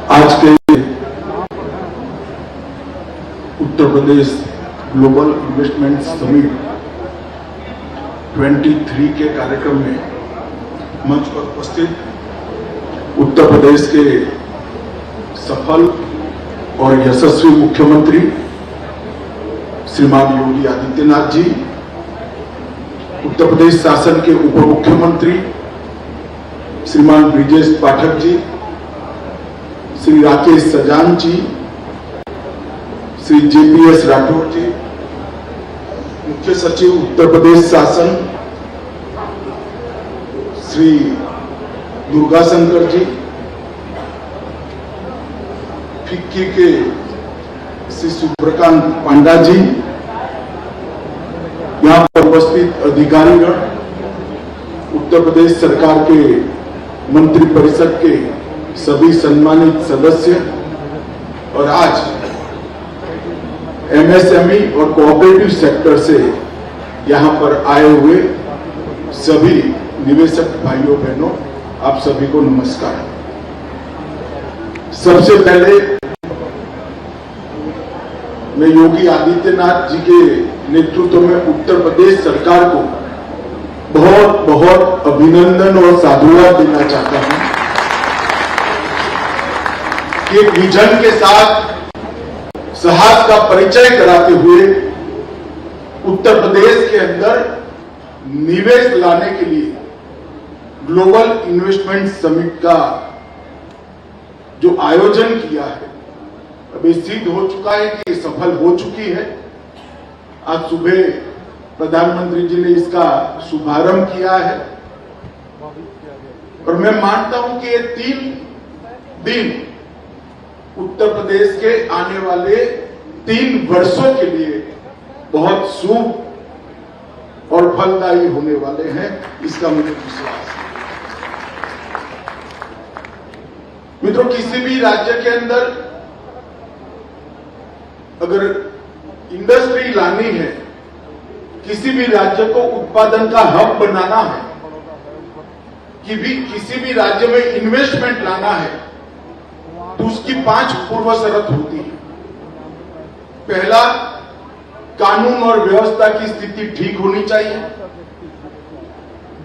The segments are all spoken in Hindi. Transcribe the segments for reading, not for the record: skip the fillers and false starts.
आज के Uttar Pradesh global investment summit 23 के कार्यक्रम में मंच पर उपस्थित उत्तर प्रदेश के सफल और यशस्वी मुख्यमंत्री श्रीमान योगी आदित्यनाथ जी, उत्तर प्रदेश शासन के उप मुख्यमंत्री श्रीमान ब्रिजेश पाठक जी, श्री राकेश सजान जी, श्री JPS राठौर जी, मुख्य सचिव उत्तर प्रदेश शासन श्री दुर्गा शंकर जी, फिक्की के श्री सुब्रकांत पांडा जी, यहां पर उपस्थित अधिकारीगण, उत्तर प्रदेश सरकार के मंत्रिपरिषद के सभी सम्मानित सदस्य और आज MSME और कोऑपरेटिव सेक्टर से यहां पर आए हुए सभी निवेशक भाइयों बहनों, आप सभी को नमस्कार। सबसे पहले मैं योगी आदित्यनाथ जी के नेतृत्व में उत्तर प्रदेश सरकार को बहुत बहुत अभिनंदन और साधुवाद देना चाहता हूं कि विजन के साथ साहस का परिचय कराते हुए उत्तर प्रदेश के अंदर निवेश लाने के लिए ग्लोबल इन्वेस्टमेंट समिट का जो आयोजन किया है, अभी सिद्ध हो चुका है कि सफल हो चुकी है। आज सुबह प्रधानमंत्री जी ने इसका शुभारंभ किया है और मैं मानता हूं कि ये 3 दिन उत्तर प्रदेश के आने वाले 3 वर्षों के लिए बहुत शुभ और फलदायी होने वाले हैं, इसका मुझे विश्वास है। मित्रों, किसी भी राज्य के अंदर अगर इंडस्ट्री लानी है, किसी भी राज्य को उत्पादन का हब बनाना है, किसी भी राज्य में इन्वेस्टमेंट लाना है, तो उसकी 5 पूर्व शर्त होती है। पहला, कानून और व्यवस्था की स्थिति ठीक होनी चाहिए।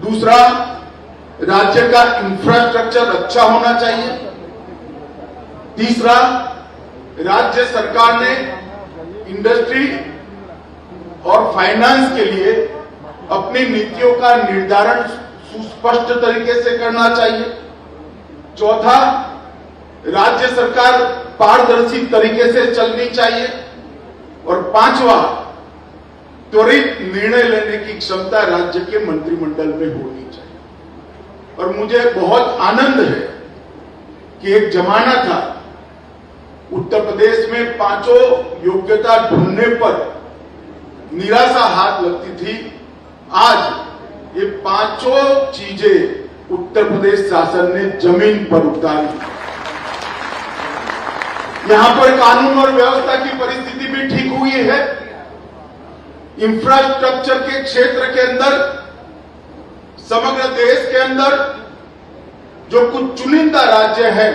दूसरा, राज्य का इंफ्रास्ट्रक्चर अच्छा होना चाहिए। तीसरा, राज्य सरकार ने इंडस्ट्री और फाइनेंस के लिए अपनी नीतियों का निर्धारण सुस्पष्ट तरीके से करना चाहिए। चौथा, राज्य सरकार पारदर्शी तरीके से चलनी चाहिए। और 5वां, त्वरित निर्णय लेने की क्षमता राज्य के मंत्रिमंडल में होनी चाहिए। और मुझे बहुत आनंद है कि एक जमाना था उत्तर प्रदेश में 5 योग्यता ढूंढने पर निराशा हाथ लगती थी। आज ये 5 चीजें उत्तर प्रदेश शासन ने जमीन पर उतारी। यहां पर कानून और व्यवस्था की परिस्थिति भी ठीक हुई है। इंफ्रास्ट्रक्चर के क्षेत्र के अंदर समग्र देश के अंदर जो कुछ चुनिंदा राज्य हैं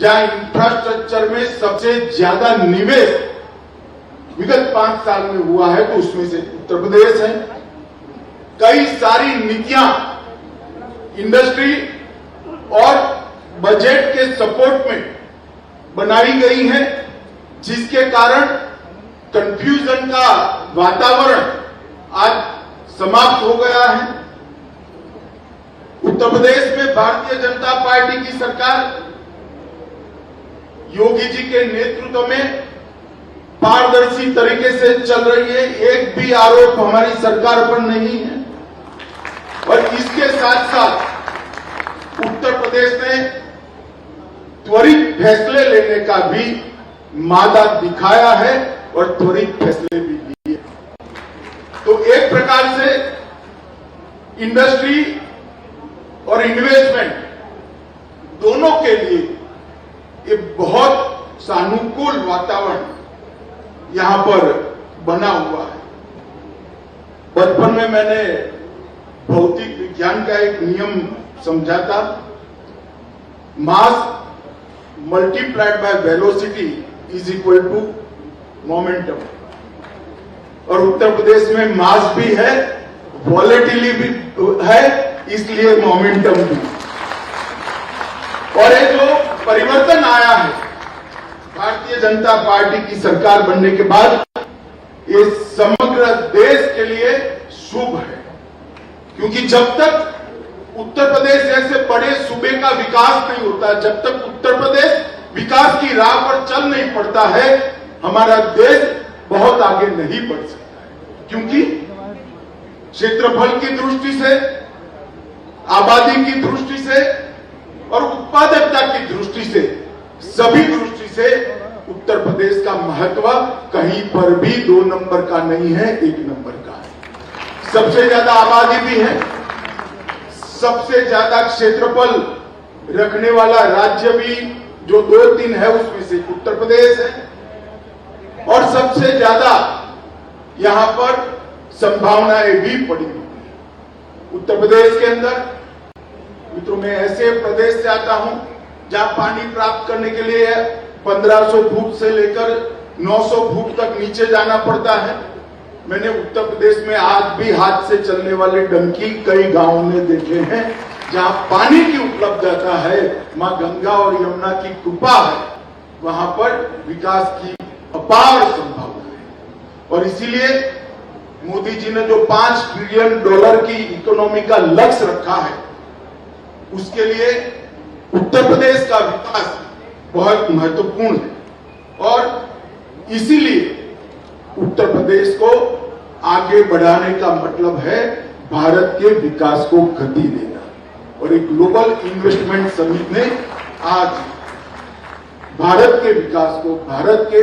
जहां इंफ्रास्ट्रक्चर में सबसे ज्यादा निवेश विगत 5 साल में हुआ है, तो उसमें से उत्तर प्रदेश है। कई सारी नीतियां इंडस्ट्री और बजट के सपोर्ट में बनाई गई हैं, जिसके कारण कंफ्यूजन का वातावरण आज समाप्त हो गया है। उत्तर प्रदेश में भारतीय जनता पार्टी की सरकार योगी जी के नेतृत्व में पारदर्शी तरीके से चल रही है। एक भी आरोप हमारी सरकार पर नहीं है। और इसके साथ साथ उत्तर प्रदेश ने त्वरित फैसले लेने का भी मादा दिखाया है और त्वरित फैसले भी लिए। तो एक प्रकार से इंडस्ट्री और इन्वेस्टमेंट दोनों के लिए ये बहुत सानुकूल वातावरण यहां पर बना हुआ है। बचपन में मैंने भौतिक विज्ञान का एक नियम समझा था, मास multiplied by velocity is equal to momentum. और उत्तर प्रदेश में मास भी है, वॉलेटिलिटी भी है, इसलिए मोमेंटम भी। और ये जो परिवर्तन आया है भारतीय जनता पार्टी की सरकार बनने के बाद, ये समग्र देश के लिए शुभ है। क्योंकि जब तक उत्तर प्रदेश जैसे बड़े सूबे का विकास नहीं होता, जब तक उत्तर प्रदेश विकास की राह पर चल नहीं पड़ता है, हमारा देश बहुत आगे नहीं बढ़ सकता है। क्योंकि क्षेत्रफल की दृष्टि से, आबादी की दृष्टि से और उत्पादकता की दृष्टि से, सभी दृष्टि से उत्तर प्रदेश का महत्व कहीं पर भी 2 नंबर का नहीं है, 1 नंबर का है। सबसे ज्यादा आबादी भी है, सबसे ज्यादा क्षेत्रफल रखने वाला राज्य भी जो 2-3 है उसमें से उत्तर प्रदेश है, और सबसे ज्यादा यहां पर संभावनाएं भी पड़ी हुई है। उत्तर प्रदेश के अंदर मित्रों, मैं ऐसे प्रदेश से आता हूं जहां पानी प्राप्त करने के लिए 1500 फुट से लेकर 900 फुट तक नीचे जाना पड़ता है। मैंने उत्तर प्रदेश में आज भी हाथ से चलने वाले डंकी कई गांवों में देखे हैं, जहां पानी की उपलब्धता है, मां गंगा और यमुना की कृपा है, वहां पर विकास की अपार संभावना है। और इसीलिए मोदी जी ने जो $5 ट्रिलियन की इकोनॉमी का लक्ष्य रखा है, उसके लिए उत्तर प्रदेश का विकास बहुत महत्वपूर्ण है। और इसीलिए उत्तर प्रदेश को आगे बढ़ाने का मतलब है भारत के विकास को गति देना। और एक ग्लोबल इन्वेस्टमेंट समिट ने आज भारत के विकास को, भारत के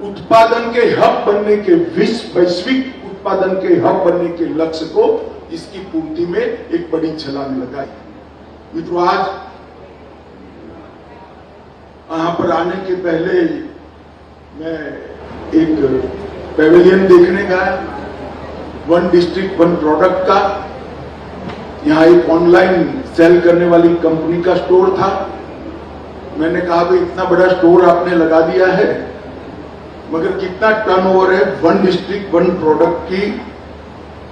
उत्पादन के हब बनने के, वैश्विक उत्पादन के हब बनने के लक्ष्य को, इसकी पूर्ति में एक बड़ी छलांग लगाई। मित्रों, आज यहां पर आने के पहले मैं एक पेविलियन देखने गया, 1 डिस्ट्रिक्ट 1 प्रोडक्ट का। यहां एक ऑनलाइन सेल करने वाली कंपनी का स्टोर था। मैंने कहा भाई, इतना बड़ा स्टोर आपने लगा दिया है, मगर कितना टर्नओवर है 1 डिस्ट्रिक्ट 1 प्रोडक्ट की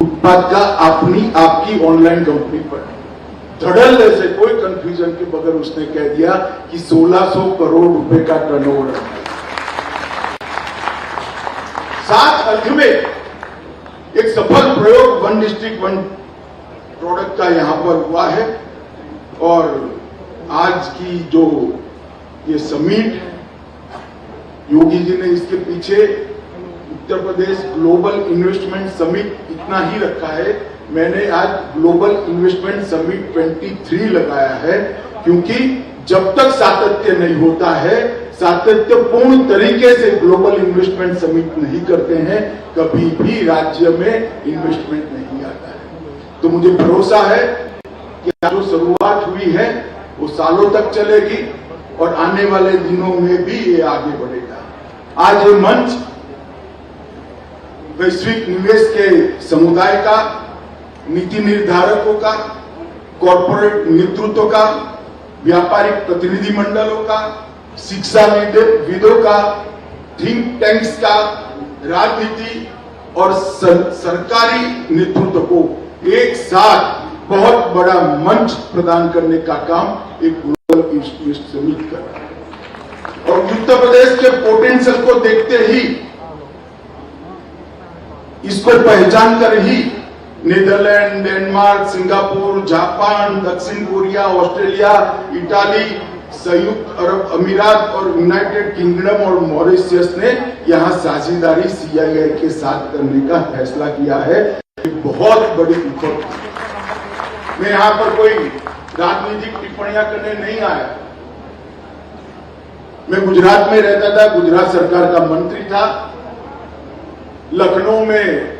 उत्पाद का आपकी ऑनलाइन कंपनी पर? धड़ल्ले से, कोई कंफ्यूजन के बगैर उसने कह दिया कि 1600 करोड़ रुपए का टर्नओवर है। साथ अर्थ में एक सफल प्रयोग 1 डिस्ट्रिक्ट 1 प्रोडक्ट का यहां पर हुआ है। और आज की जो ये समिट, योगी जी ने इसके पीछे Uttar Pradesh global investment summit इतना ही रखा है। मैंने आज ग्लोबल इन्वेस्टमेंट समिट 23 लगाया है, क्योंकि जब तक सातत्य नहीं होता है, सातत्यपूर्ण तरीके से ग्लोबल इन्वेस्टमेंट समिट नहीं करते हैं, कभी भी राज्य में इन्वेस्टमेंट नहीं आता है। तो मुझे भरोसा है कि जो शुरुआत हुई है वो सालों तक चलेगी और आने वाले दिनों में भी ये आगे बढ़ेगा। आज ये मंच वैश्विक निवेश के समुदाय का, नीति निर्धारकों का, कॉर्पोरेट नेतृत्व का, व्यापारिक प्रतिनिधि मंडलों का, शिक्षाविदों का, थिंक टैंक्स का, राजनीति और सरकारी नेतृत्व को एक साथ बहुत बड़ा मंच प्रदान करने का काम एक ग्लोबल इन्वेस्टमेंट समिट कर रहा है। और उत्तर प्रदेश के पोटेंशियल को देखते ही, इसको पहचान कर ही नीदरलैंड, डेनमार्क, सिंगापुर, जापान, दक्षिण कोरिया, ऑस्ट्रेलिया, इटाली, संयुक्त अरब अमीरात और यूनाइटेड किंगडम और मॉरिशस ने यहां साझेदारी सीआईआई के साथ करने का फैसला किया है। बहुत बड़ी उपलब्धि। मैं यहां पर कोई राजनीतिक टिप्पणियां करने नहीं आया। मैं गुजरात में रहता था, गुजरात सरकार का मंत्री था। लखनऊ में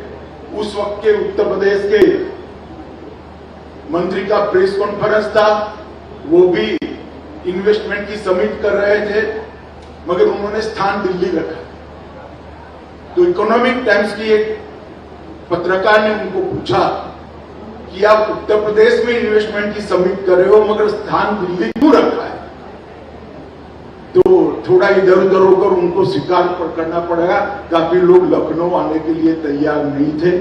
उस वक्त के उत्तर प्रदेश के मंत्री का प्रेस कॉन्फ्रेंस था, वो भी इन्वेस्टमेंट की समिट कर रहे थे, मगर उन्होंने स्थान दिल्ली रखा। तो इकोनॉमिक टाइम्स की एक पत्रकार ने उनको पूछा कि आप उत्तर प्रदेश में इन्वेस्टमेंट की समिट कर रहे हो, मगर स्थान दिल्ली क्यों रखा है? तो थोड़ा इधर उधर होकर उनको स्वीकार करना पड़ेगा। काफी लोग लखनऊ आने के लिए तैयार नहीं थे,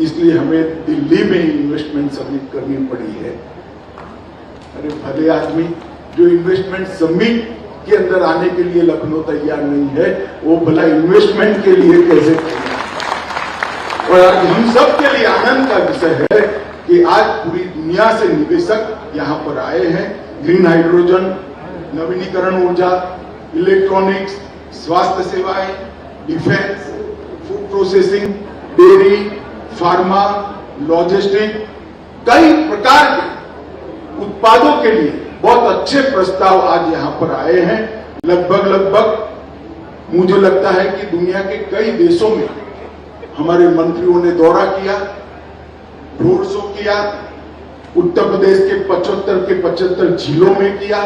इसलिए हमें दिल्ली में इन्वेस्टमेंट समिट करनी पड़ी है। अरे भले आदमी जो इन्वेस्टमेंट समिट के अंदर आने के लिए लखनऊ तैयार नहीं है, वो भला इन्वेस्टमेंट के लिए कैसे तैयार। और आज हम सब के लिए आनंद का विषय है कि आज पूरी दुनिया से निवेशक यहाँ पर आए हैं। ग्रीन हाइड्रोजन, नवीनीकरण ऊर्जा, इलेक्ट्रॉनिक्स, स्वास्थ्य सेवाएं, defence, food processing, dairy, pharma, logistic, कई प्रकार के उत्पादों के लिए बहुत अच्छे प्रस्ताव आज यहाँ पर आए हैं। लगभग मुझे लगता है कि दुनिया के कई देशों में हमारे मंत्रियों ने दौरा किया, रोड शो किया, उत्तर प्रदेश के 75 के 75 जिलों में किया,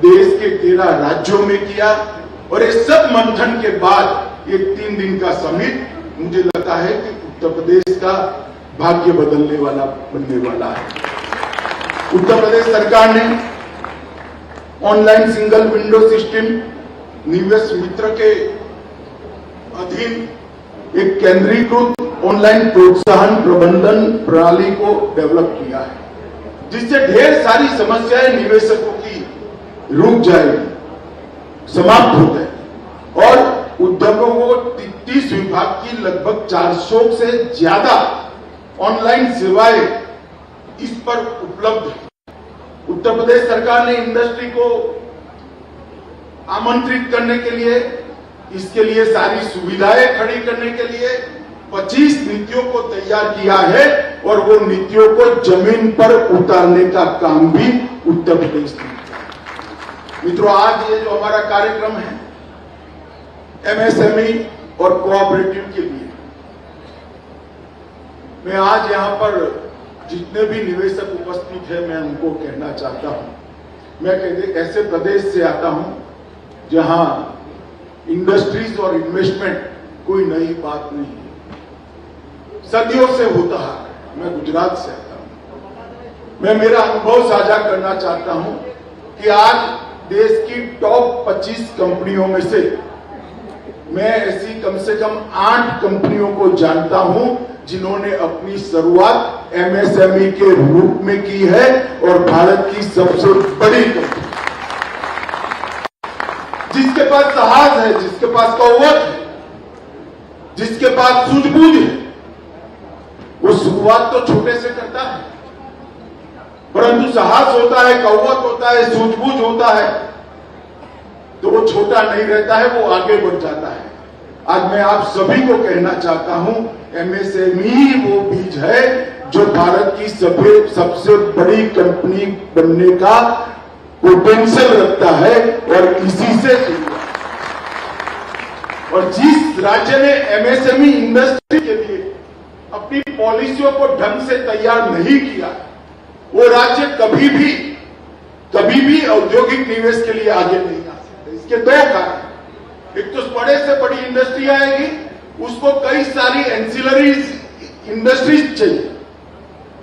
देश के 13 राज्यों में किया, और ये सब मंथन के बाद ये 3 दिन का समिट मुझे लगता है कि उत्तर प्रदेश का भाग्य बनने वाला है। उत्तर प्रदेश सरकार ने ऑनलाइन सिंगल विंडो सिस्टम निवेश मित्र के अधीन एक केंद्रीकृत ऑनलाइन प्रोत्साहन प्रबंधन प्रणाली को डेवलप किया है, जिससे ढेर सारी समस्याएं निवेशकों की रुक जाएगी, समाप्त हो जाएगी, और उद्योगों को 30 विभाग की लगभग 400 से ज्यादा ऑनलाइन सेवाएं इस पर उपलब्ध है। उत्तर प्रदेश सरकार ने इंडस्ट्री को आमंत्रित करने के लिए, इसके लिए सारी सुविधाएं खड़ी करने के लिए 25 नीतियों को तैयार किया है, और वो नीतियों को जमीन पर उतारने का काम भी उत्तर प्रदेश ने। मित्रों, आज ये जो हमारा कार्यक्रम है एमएसएमई और कोऑपरेटिव के लिए, मैं आज यहां पर जितने भी निवेशक उपस्थित हैं, मैं उनको कहना चाहता हूं, मैं ऐसे प्रदेश से आता हूं जहां इंडस्ट्रीज और इन्वेस्टमेंट कोई नई बात नहीं है, सदियों से होता है। मैं गुजरात से आता हूं। मैं मेरा अनुभव साझा करना चाहता हूं कि आज देश की टॉप 25 कंपनियों में से मैं ऐसी कम से कम 8 कंपनियों को जानता हूं जिन्होंने अपनी शुरुआत एमएसएमई के रूप में की है, और भारत की सबसे बड़ी कंपनी, जिसके पास साहस है, जिसके पास कौवत है, जिसके पास सूझबूझ है, वो शुरुआत तो छोटे से करता है, परंतु साहस होता है, कौवत होता है, सूझबूझ होता है, तो वो छोटा नहीं रहता है, वो आगे बढ़ जाता है। आज मैं आप सभी को कहना चाहता हूं, एमएसएमई वो बीज है जो भारत की सबसे बड़ी कंपनी बनने का पोटेंशियल रखता है, और इसी से शुरू। और जिस राज्य ने एमएसएमई इंडस्ट्री के लिए अपनी पॉलिसियों को ढंग से तैयार नहीं किया, वो राज्य कभी भी औद्योगिक निवेश के लिए आगे नहीं आ सकता। इसके 2 कारण, एक तो बड़े से बड़ी इंडस्ट्री आएगी, उसको कई सारी एंसिलरी इंडस्ट्रीज चाहिए।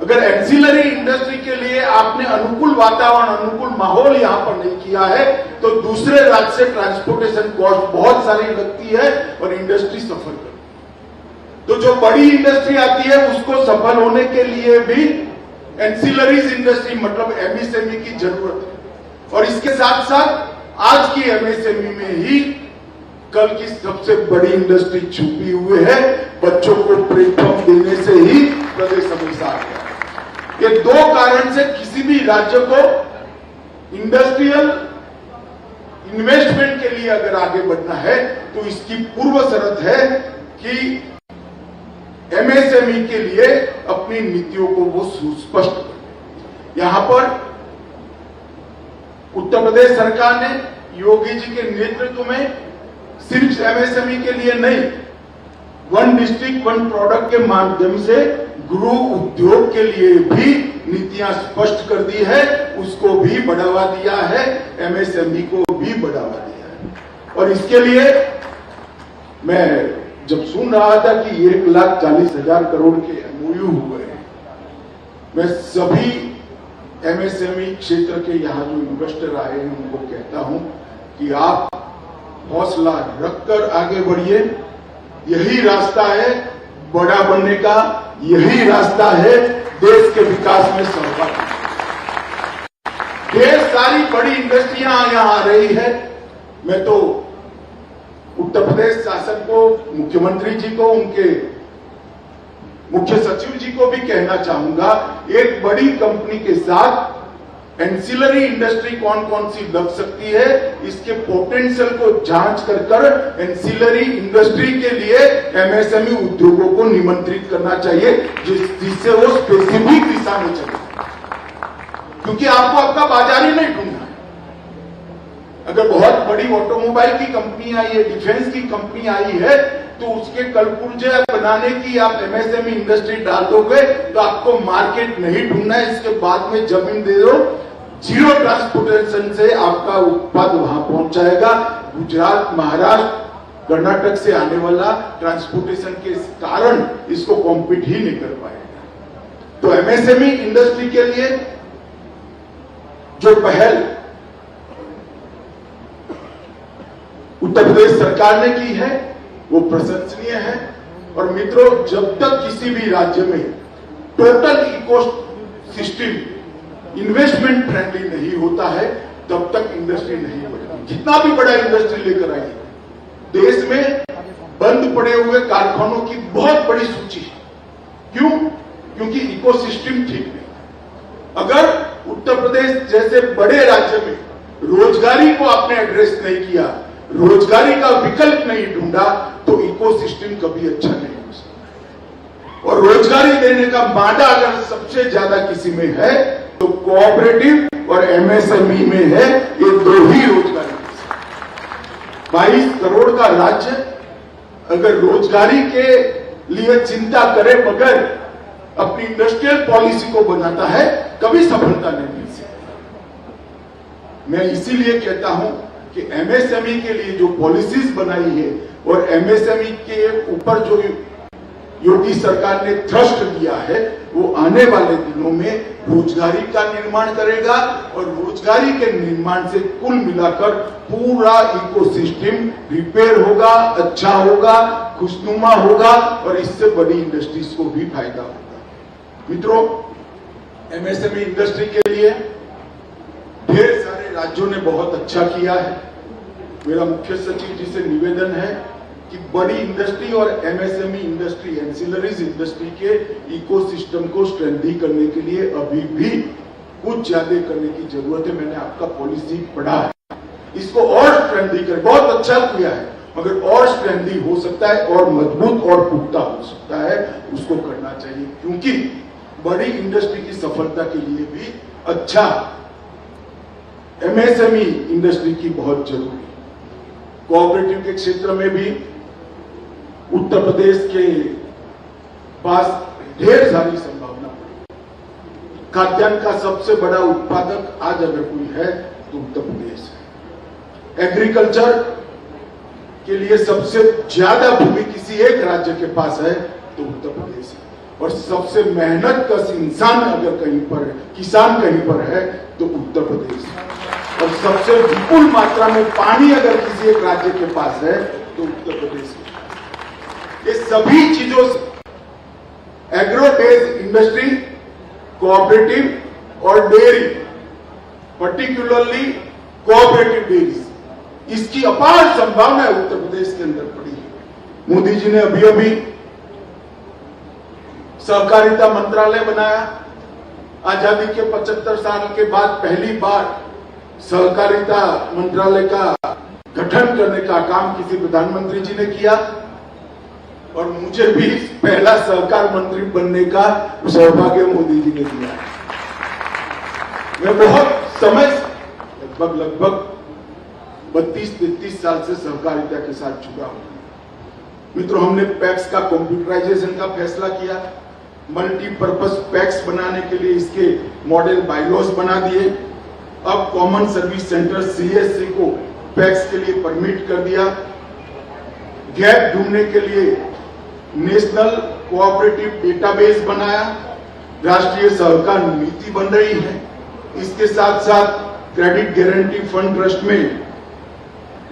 अगर एंसिलरी इंडस्ट्री के लिए आपने अनुकूल वातावरण, अनुकूल माहौल यहां पर नहीं किया है, तो दूसरे राज्य से ट्रांसपोर्टेशन कॉस्ट बहुत सारी लगती है और इंडस्ट्री सफर करती है। तो जो बड़ी इंडस्ट्री आती है, उसको सफल होने के लिए भी एंसिलरीज इंडस्ट्री मतलब एमएसएमई की जरूरत है। और इसके साथ साथ आज की एमएसएमई में ही कल की सबसे बड़ी इंडस्ट्री छुपी हुई है। बच्चों को प्लेटफॉर्म देने से ही प्रदेश हमेशा आ गया। ये 2 कारण से किसी भी राज्य को इंडस्ट्रियल इन्वेस्टमेंट के लिए अगर आगे बढ़ना है, तो इसकी पूर्व शर्त है कि एमएसएमई के लिए अपनी नीतियों को वो सुस्पष्ट करे। यहां पर उत्तर प्रदेश सरकार ने योगी जी के नेतृत्व में सिर्फ एमएसएमई के लिए नहीं, 1 डिस्ट्रिक्ट 1 प्रोडक्ट के माध्यम से गृह उद्योग के लिए भी नीतियां स्पष्ट कर दी है, उसको भी बढ़ावा दिया है, एमएसएमई को भी बढ़ावा दिया है। और इसके लिए मैं जब सुन रहा था कि 1,40,000 करोड़ के एमओयू हुए हैं, मैं सभी एमएसएमई क्षेत्र के यहां जो इन्वेस्टर आए हैं उनको कहता हूं कि आप हौसला रखकर आगे बढ़िए। यही रास्ता है बड़ा बनने का, यही रास्ता है देश के विकास में सहभागी। ढेर सारी बड़ी इंडस्ट्रियां यहां आ रही है। मैं तो उत्तर प्रदेश शासन को, मुख्यमंत्री जी को, उनके मुख्य सचिव जी को भी कहना चाहूंगा, एक बड़ी कंपनी के साथ एंसिलरी इंडस्ट्री कौन कौन सी लग सकती है, इसके पोटेंशियल को जांच कर एंसिलरी इंडस्ट्री के लिए एमएसएमई उद्योगों को निमंत्रित करना चाहिए, जिससे वो स्पेसिफिक दिशा में चले। क्योंकि आपको आपका बाजार ही नहीं ढूंढना है। अगर बहुत बड़ी ऑटोमोबाइल की कंपनी आई है, डिफेंस की कंपनी आई है, तो उसके कलपुर्जे बनाने की आप एमएसएमई इंडस्ट्री डाल दोगे तो आपको मार्केट नहीं ढूंढना है। इसके बाद में जमीन दे दो, जीरो ट्रांसपोर्टेशन से आपका उत्पाद वहां पहुंच जाएगा। गुजरात, महाराष्ट्र, कर्नाटक से आने वाला ट्रांसपोर्टेशन के कारण इसको कॉम्पीट ही नहीं कर पाएगा। तो एमएसएमई इंडस्ट्री के लिए जो पहल उत्तर प्रदेश सरकार ने की है वो प्रशंसनीय है। और मित्रों, जब तक किसी भी राज्य में total ecosystem investment friendly नहीं होता है, तब तक इंडस्ट्री नहीं बढ़ेगी। जितना भी बड़ा इंडस्ट्री लेकर आइए, देश में बंद पड़े हुए कारखानों की बहुत बड़ी सूची है। क्यों? क्योंकि इकोसिस्टम ठीक नहीं। अगर उत्तर प्रदेश जैसे बड़े राज्य में रोजगारी को आपने एड्रेस नहीं किया, रोजगारी का विकल्प नहीं ढूंढा, तो इकोसिस्टम कभी अच्छा नहीं हो सकता। और रोजगारी देने का मादा अगर सबसे ज्यादा किसी में है तो कोऑपरेटिव और एमएसएमई में है। ये दो ही रोजगारी। 22 करोड़ का राज्य अगर रोजगारी के लिए चिंता करे बगैर अपनी इंडस्ट्रियल पॉलिसी को बनाता है, कभी सफलता नहीं मिल सकती। मैं इसीलिए कहता हूं कि एमएसएमई के लिए जो पॉलिसीज बनाई है और एमएसएमई के ऊपर जो योगी सरकार ने थ्रस्ट दिया है, वो आने वाले दिनों में रोजगारी का निर्माण करेगा। और रोजगारी के निर्माण से कुल मिलाकर पूरा इकोसिस्टम रिपेयर होगा, अच्छा होगा, खुशनुमा होगा और इससे बड़ी इंडस्ट्रीज को भी फायदा होगा। मित्रों, एमएसएमई इंडस्ट्री के लिए ढेर सारे राज्यों ने बहुत अच्छा किया है। मेरा मुख्य सचिव जी से निवेदन है कि बड़ी इंडस्ट्री और एमएसएमई इंडस्ट्री, एंसिलरीज इंडस्ट्री के इकोसिस्टम को स्ट्रेंथन करने के लिए अभी भी कुछ ज्यादा करने की जरूरत है। मैंने आपका पॉलिसी पढ़ा है, इसको और स्ट्रेंथन कर, बहुत अच्छा किया है, मगर और स्ट्रेंथन हो सकता है, और मजबूत और पुख्ता हो सकता है, उसको करना चाहिए। क्योंकि बड़ी इंडस्ट्री की सफलता के लिए भी अच्छा एमएसएमई इंडस्ट्री की बहुत जरूरी है। कोऑपरेटिव के क्षेत्र में भी उत्तर प्रदेश के पास ढेर सारी संभावना है। खाद्यान्न का सबसे बड़ा उत्पादक आज अगर कोई है तो उत्तर प्रदेश है। एग्रीकल्चर के लिए सबसे ज्यादा भूमि किसी एक राज्य के पास है तो उत्तर प्रदेश है। और सबसे मेहनत कश इंसान अगर कहीं पर, किसान कहीं पर है तो उत्तर प्रदेश है। और सबसे विपुल मात्रा में पानी अगर किसी एक राज्य के पास है तो उत्तर प्रदेश है। ये सभी चीजों से एग्रो बेस्ड इंडस्ट्री, कोऑपरेटिव और डेयरी, पर्टिकुलरली कोऑपरेटिव डेयरी, इसकी अपार संभावना उत्तर प्रदेश के अंदर पड़ी है। मोदी जी ने अभी अभी सहकारिता मंत्रालय बनाया। आजादी के 75 साल के बाद पहली बार सहकारिता मंत्रालय का गठन करने का काम किसी प्रधानमंत्री जी ने किया और मुझे भी पहला सहकार मंत्री बनने का सौभाग्य मोदी जी ने दिया। मैं बहुत समय, लगभग 32-33 साल से सहकारिता के साथ जुड़ा हूं। मित्रों, हमने पैक्स का कंप्यूटराइजेशन का फैसला किया। मल्टीपर्पज पैक्स बनाने के लिए इसके मॉडल बायलॉज बना दिए। अब कॉमन सर्विस सेंटर सीएससी को पैक्स के लिए परमिट कर दिया। गैप ढूंढने के लिए नेशनल कोऑपरेटिव डेटाबेस बनाया। राष्ट्रीय सहकार नीति बन रही है। इसके साथ साथ क्रेडिट गारंटी फंड ट्रस्ट में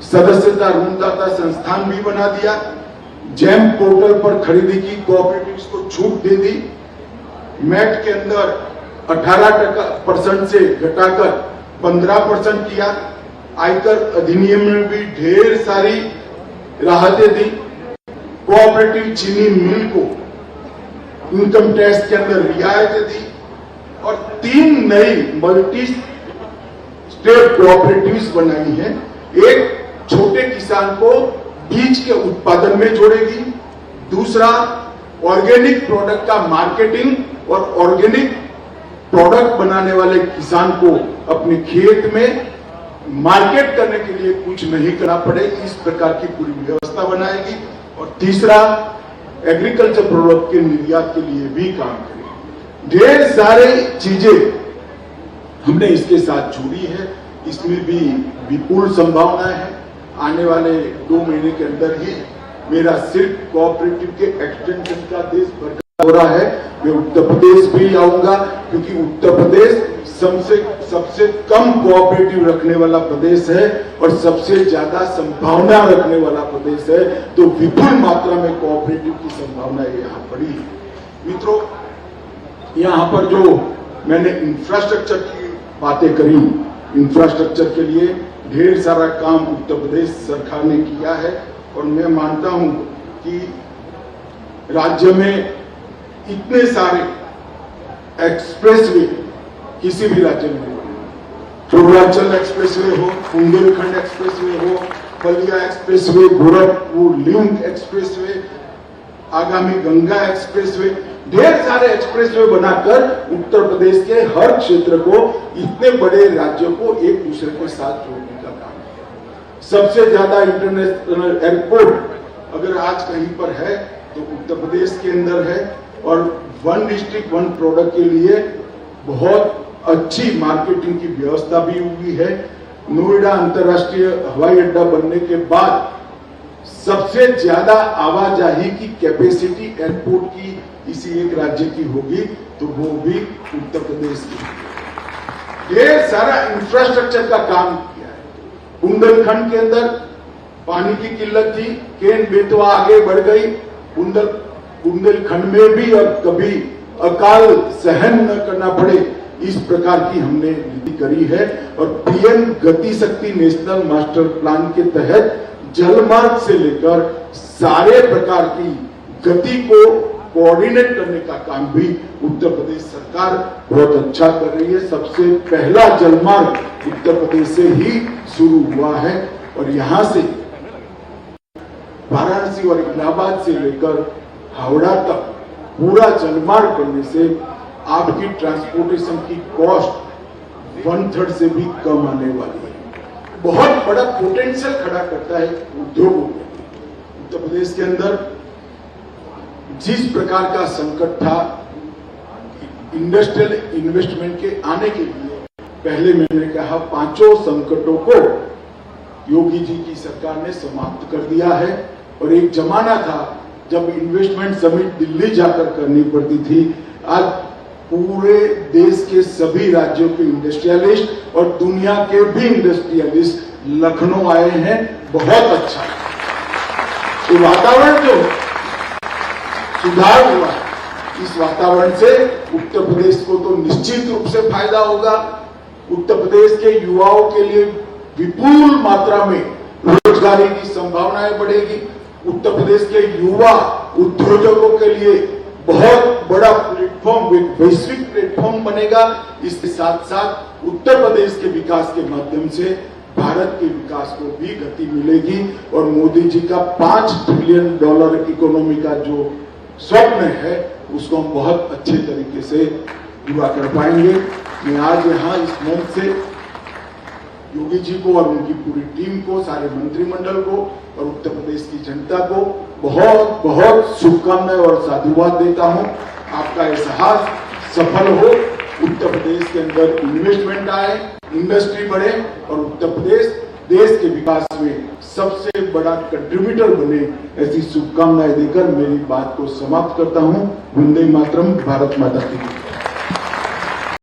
सदस्यता ऋणदाता संस्थान भी बना दिया, जैम पोर्टल पर खरीदी की कोऑपरेटिव्स को छूट दे दी, मैट के अंदर 18% से घटाकर 15% किया, आयकर अधिनियम में भी ढेर सारी राहतें दी, कोऑपरेटिव चीनी मिल को इनकम टैक्स के अंदर रियायतें दी और 3 नई मल्टी स्टेट कोऑपरेटिव्स बनाई हैं। एक छोटे किसान को बीज के उत्पादन में जोड़ेगी, दूसरा ऑर्गेनिक प्रोडक्ट का मार्केटिंग और ऑर्गेनिक प्रोडक्ट बनाने वाले किसान को अपने खेत में मार्केट करने के लिए कुछ नहीं करना पड़े, इस प्रकार की पूरी व्यवस्था बनाएगी। और तीसरा एग्रीकल्चर प्रोडक्ट के निर्यात के लिए भी काम करेगी। ढेर सारे चीजें हमने इसके साथ जोड़ी है, इसमें भी विपुल संभावना है। आने वाले 2 महीने के अंदर ही मेरा सिर्फ कोऑपरेटिव के एक्सटेंशन का देश भर का हो रहा है। मैं उत्तर प्रदेश भी आऊंगा क्योंकि उत्तर प्रदेश सबसे कम कोऑपरेटिव रखने वाला प्रदेश है और सबसे ज्यादा संभावना रखने वाला प्रदेश है, तो विपुल मात्रा में कोऑपरेटिव की संभावना यहाँ पड़ी है। मित्रों, यहाँ पर जो मैंने इंफ्रास्ट्रक्चर की बातें करी, इंफ्रास्ट्रक्चर के लिए ढेर सारा काम उत्तर प्रदेश सरकार ने किया है और मैं मानता हूं कि राज्य में इतने सारे एक्सप्रेसवे किसी भी राज्य में नहीं बने। पूर्वांचल एक्सप्रेसवे हो, बुंदेलखंड एक्सप्रेसवे हो, Ballia expressway, Gorakhpur link expressway, आगामी गंगा एक्सप्रेसवे, ढेर सारे एक्सप्रेसवे बनाकर उत्तर प्रदेश के हर क्षेत्र को, इतने बड़े राज्यों को एक दूसरे के साथ जोड़ने का काम है। सबसे ज्यादा इंटरनेशनल एयरपोर्ट अगर आज कहीं पर है तो उत्तर प्रदेश के अंदर है और 1 डिस्ट्रिक्ट 1 प्रोडक्ट के लिए बहुत अच्छी मार्केटिंग की व्यवस्था भी हुई है। नोएडा अंतर्राष्ट्रीय हवाई अड्डा बनने के बाद सबसे ज्यादा आवाजाही की कैपेसिटी एयरपोर्ट की किसी एक राज्य की होगी तो वो भी उत्तर प्रदेश की। ढेर सारा इंफ्रास्ट्रक्चर का काम किया है। बुंदेलखंड के अंदर पानी की किल्लत थी, केन बेतवा आगे बढ़ गई, बुंदेलखंड में भी अब कभी अकाल सहन न करना पड़े, इस प्रकार की हमने नीति करी है। और पीएम गति शक्ति नेशनल मास्टर प्लान के तहत जलमार्ग से लेकर सारे प्रकार की गति को कोऑर्डिनेट करने का काम भी उत्तर प्रदेश सरकार बहुत अच्छा कर रही है। सबसे पहला जलमार्ग उत्तर प्रदेश से ही शुरू हुआ है और यहां से वाराणसी और इलाहाबाद से लेकर हावड़ा तक पूरा जलमार्ग बनने से आपकी ट्रांसपोर्टेशन की कॉस्ट 1/3 से भी कम आने वाली है। बहुत बड़ा पोटेंशियल खड़ा करता है उद्योगों में। उत्तर प्रदेश के अंदर जिस प्रकार का संकट था इंडस्ट्रियल इन्वेस्टमेंट के आने के लिए, पहले मैंने कहा 5 संकटों को योगी जी की सरकार ने समाप्त कर दिया है। और एक जमाना था जब इन्वेस्टमेंट समिट दिल्ली जाकर करनी पड़ती थी। आज पूरे देश के सभी राज्यों के इंडस्ट्रियलिस्ट और दुनिया के भी इंडस्ट्रियलिस्ट लखनऊ आए हैं। बहुत अच्छा तो वातावरण जो सुधार हुआ है, इस वातावरण से उत्तर प्रदेश को तो निश्चित रूप से फायदा होगा। उत्तर प्रदेश के युवाओं के लिए विपुल मात्रा में रोजगारी की संभावनाएं बढ़ेगी। उत्तर प्रदेश के युवा उद्योजकों के लिए बहुत बड़ा प्लेटफॉर्म, एक वैश्विक प्लेटफॉर्म बनेगा। इसके साथ साथ उत्तर प्रदेश के विकास के माध्यम से भारत के विकास को भी गति मिलेगी और मोदी जी का $5 ट्रिलियन इकोनॉमी का जो स्वप्न है उसको हम बहुत अच्छे तरीके से पूरा कर पाएंगे। मैं आज यहाँ इस मंच से योगी जी को और उनकी पूरी टीम को, सारे मंत्रिमंडल को और उत्तर प्रदेश की जनता को बहुत बहुत शुभकामनाएं और साधुवाद देता हूं। आपका ये साहस सफल हो, उत्तर प्रदेश के अंदर इन्वेस्टमेंट आए, इंडस्ट्री बढ़े और उत्तर प्रदेश देश के विकास में सबसे बड़ा कंट्रीब्यूटर बने, ऐसी शुभकामनाएं देकर मेरी बात को समाप्त करता हूं। वंदे मातरम। भारत माता की जय।